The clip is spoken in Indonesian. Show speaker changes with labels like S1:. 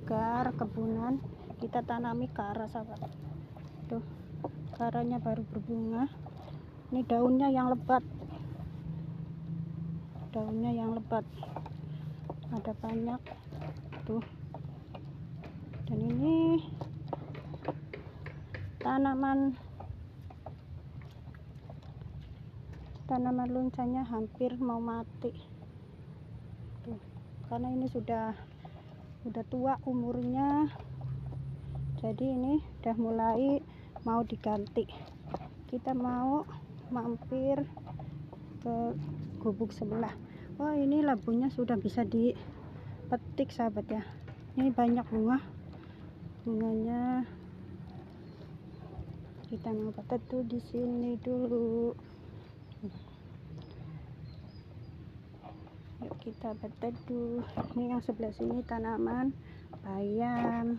S1: pagar kebunan kita tanami kara, sahabat. Tuh, karanya baru berbunga. Ini daunnya yang lebat, ada banyak tuh. Dan ini tanaman luncanya hampir mau mati tuh, karena ini sudah tua umurnya, jadi ini udah mulai mau diganti. Kita mau mampir ke gubuk sebelah. Oh, ini labunya sudah bisa dipetik, sahabat ya. Ini banyak bunganya. Kita mau petik tuh di sini dulu. Yuk kita petik dulu. Ini yang sebelah sini tanaman bayam.